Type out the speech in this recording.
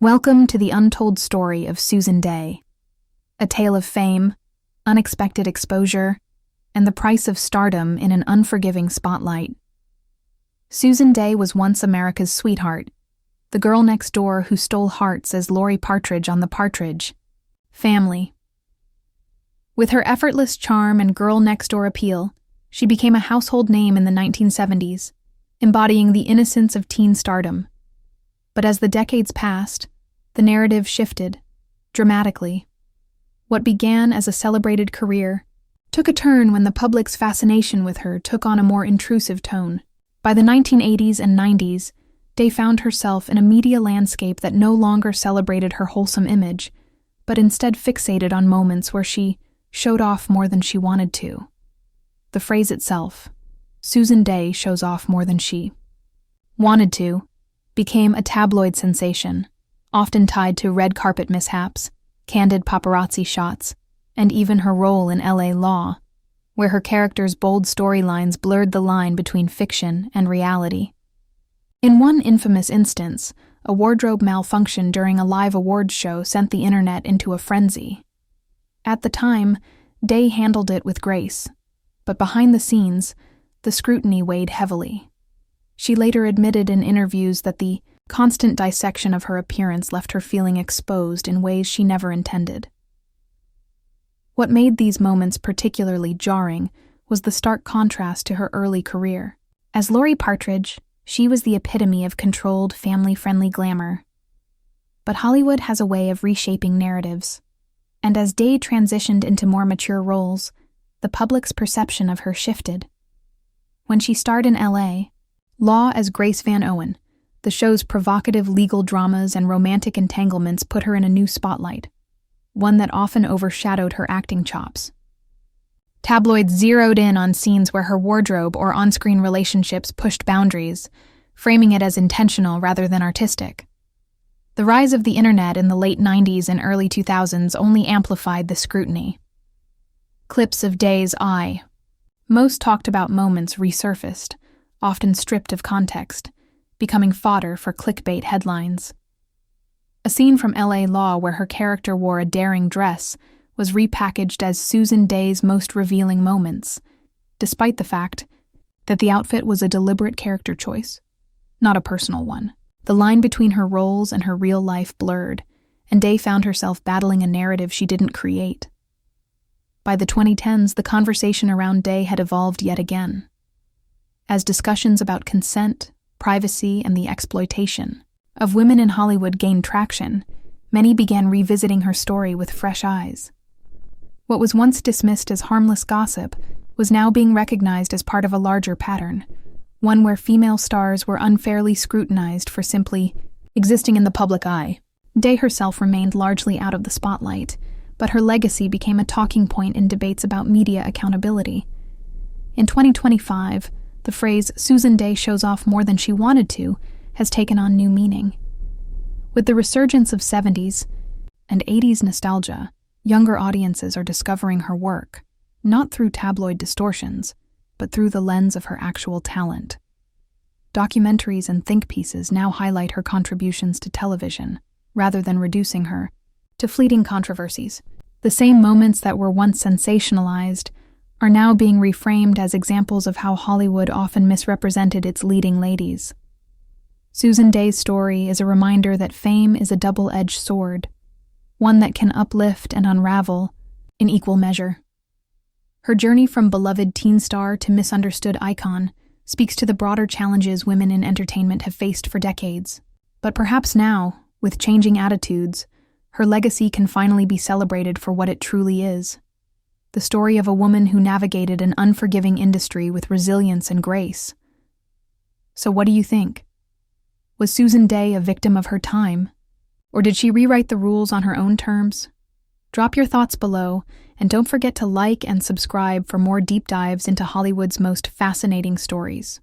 Welcome to the untold story of Susan Dey, a tale of fame, unexpected exposure, and the price of stardom in an unforgiving spotlight. Susan Dey was once America's sweetheart, the girl next door who stole hearts as Partridge on the Partridge. Family. With her effortless charm and girl-next-door appeal, she became a household name in the 1970s, embodying the innocence of teen stardom. But as the decades passed, the narrative shifted, dramatically. What began as a celebrated career took a turn when the public's fascination with her took on a more intrusive tone. By the 1980s and 90s, Dey found herself in a media landscape that no longer celebrated her wholesome image, but instead fixated on moments where she showed off more than she wanted to. The phrase itself, Susan Dey shows off more than she wanted to, became a tabloid sensation, often tied to red carpet mishaps, candid paparazzi shots, and even her role in LA Law, where her character's bold storylines blurred the line between fiction and reality. In one infamous instance, a wardrobe malfunction during a live awards show sent the internet into a frenzy. At the time, Dey handled it with grace, but behind the scenes, the scrutiny weighed heavily. She later admitted in interviews that the constant dissection of her appearance left her feeling exposed in ways she never intended. What made these moments particularly jarring was the stark contrast to her early career. As Partridge, she was the epitome of controlled, family-friendly glamour. But Hollywood has a way of reshaping narratives, and as Dey transitioned into more mature roles, the public's perception of her shifted. When she starred in LA Law as Grace Van Owen, the show's provocative legal dramas and romantic entanglements put her in a new spotlight, one that often overshadowed her acting chops. Tabloids zeroed in on scenes where her wardrobe or on-screen relationships pushed boundaries, framing it as intentional rather than artistic. The rise of the internet in the late 90s and early 2000s only amplified the scrutiny. Clips of Dey's most talked about moments resurfaced, often stripped of context, becoming fodder for clickbait headlines. A scene from LA Law where her character wore a daring dress was repackaged as Susan Dey's most revealing moments, despite the fact that the outfit was a deliberate character choice, not a personal one. The line between her roles and her real life blurred, and Dey found herself battling a narrative she didn't create. By the 2010s, the conversation around Dey had evolved yet again. As discussions about consent, privacy, and the exploitation of women in Hollywood gained traction, many began revisiting her story with fresh eyes. What was once dismissed as harmless gossip was now being recognized as part of a larger pattern, one where female stars were unfairly scrutinized for simply existing in the public eye. Dey herself remained largely out of the spotlight, but her legacy became a talking point in debates about media accountability. In 2025, the phrase Susan Dey shows off more than she wanted to has taken on new meaning. With the resurgence of 70s and 80s nostalgia, younger audiences are discovering her work, not through tabloid distortions, but through the lens of her actual talent. Documentaries and think pieces now highlight her contributions to television, rather than reducing her to fleeting controversies. The same moments that were once sensationalized are now being reframed as examples of how Hollywood often misrepresented its leading ladies. Susan Dey's story is a reminder that fame is a double-edged sword, one that can uplift and unravel in equal measure. Her journey from beloved teen star to misunderstood icon speaks to the broader challenges women in entertainment have faced for decades. But perhaps now, with changing attitudes, her legacy can finally be celebrated for what it truly is. The story of a woman who navigated an unforgiving industry with resilience and grace. So what do you think? Was Susan Dey a victim of her time? Or did she rewrite the rules on her own terms? Drop your thoughts below, and don't forget to like and subscribe for more deep dives into Hollywood's most fascinating stories.